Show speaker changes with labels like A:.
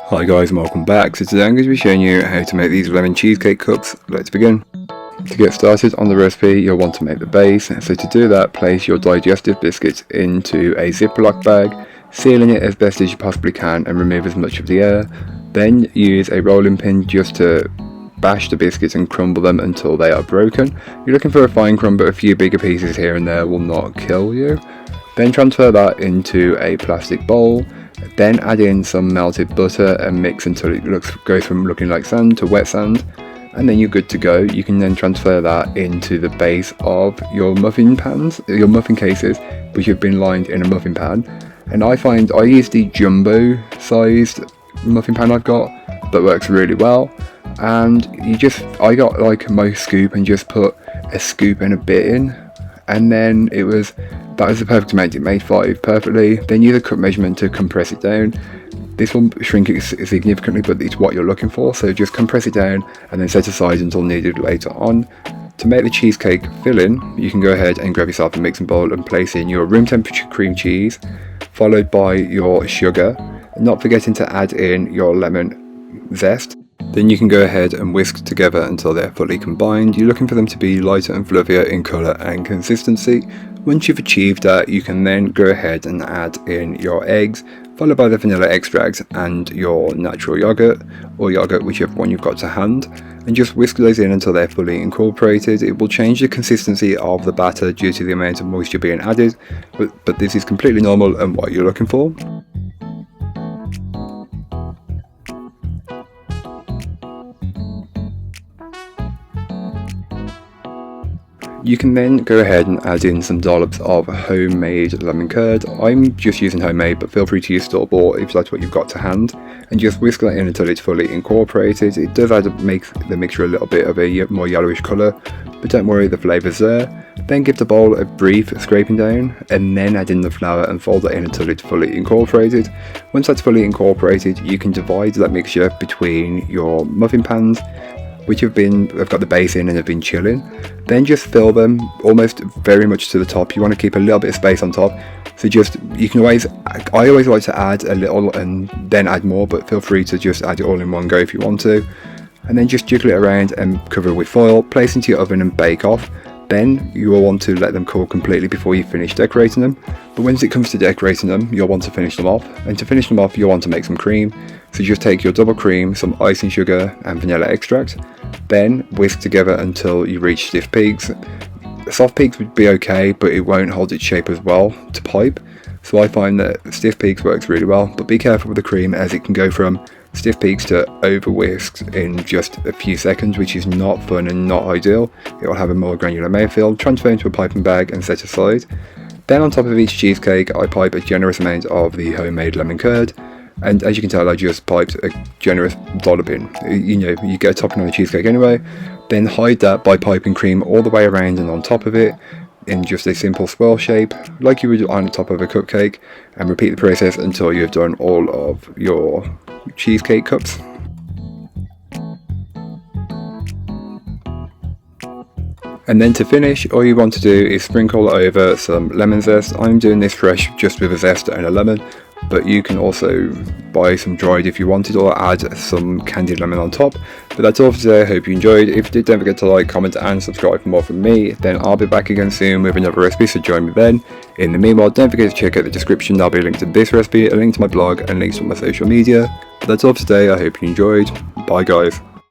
A: Hi guys and welcome back. So today I'm going to be showing you how to make these lemon cheesecake cups. Let's begin. To get started on the recipe, you'll want to make the base. So to do that, place your digestive biscuits into a Ziploc bag, sealing it as best as you possibly can and remove as much of the air. Then use a rolling pin just to bash the biscuits and crumble them until they are broken. You're looking for a fine crumb, but a few bigger pieces here and there will not kill you. Then transfer that into a plastic bowl. Then add in some melted butter and mix until it goes from looking like sand to wet sand, and then you're good to go. You can then transfer that into the base of your muffin pans, your muffin cases, which have been lined in a muffin pan. And I find I use the jumbo sized muffin pan I've got, that works really well. And I got like my scoop and just put a scoop and a bit in, and then that was the perfect amount. It made 5 perfectly. Then use a cup measurement to compress it down. This will shrink it significantly, but it's what you're looking for, so just compress it down and then set aside until needed later on. To make the cheesecake filling, you can go ahead and grab yourself a mixing bowl and place in your room temperature cream cheese, followed by your sugar, not forgetting to add in your lemon zest. Then you can go ahead and whisk together until they're fully combined. You're looking for them to be lighter and fluffier in colour and consistency. Once you've achieved that, you can then go ahead and add in your eggs, followed by the vanilla extract and your natural yogurt, or yogurt, whichever one you've got to hand, and just whisk those in until they're fully incorporated. It will change the consistency of the batter due to the amount of moisture being added, but this is completely normal and what you're looking for. You can then go ahead and add in some dollops of homemade lemon curd. I'm just using homemade, but feel free to use store-bought if that's what you've got to hand, and just whisk that in until it's fully incorporated. It does make the mixture a little bit of a more yellowish colour, but don't worry, the flavour's there. Then give the bowl a brief scraping down, and then add in the flour and fold that in until it's fully incorporated. Once that's fully incorporated, you can divide that mixture between your muffin pans, which have got the base in and have been chilling. Then just fill them almost very much to the top. You want to keep a little bit of space on top. So I always like to add a little and then add more, but feel free to just add it all in one go if you want to. And then just jiggle it around and cover it with foil, place into your oven and bake off. Then you will want to let them cool completely before you finish decorating them. But once it comes to decorating them, you'll want to finish them off. And to finish them off, you'll want to make some cream. So just take your double cream, some icing sugar and vanilla extract. Then whisk together until you reach stiff peaks. Soft peaks would be okay, but it won't hold its shape as well to pipe. So I find that stiff peaks works really well, but be careful with the cream as it can go from stiff peaks to over whisked in just a few seconds, which is not fun and not ideal. It will have a more granular mouthfeel. Transfer into a piping bag and set aside. Then on top of each cheesecake, I pipe a generous amount of the homemade lemon curd. And as you can tell, I just piped a generous dollop in. You get a topping on the cheesecake anyway. Then hide that by piping cream all the way around and on top of it in just a simple swirl shape, like you would on the top of a cupcake, and repeat the process until you've done all of your cheesecake cups. And then to finish, all you want to do is sprinkle over some lemon zest. I'm doing this fresh just with a zest and a lemon, but you can also buy some dried if you wanted, or add some candied lemon on top. But that's all for today. I hope you enjoyed. If you did, don't forget to like, comment and subscribe for more from me. Then I'll be back again soon with another recipe, so join me then. In the meanwhile, don't forget to check out the description. There'll be a link to this recipe, a link to my blog, and links to my social media. But that's all for today. I hope you enjoyed. Bye guys.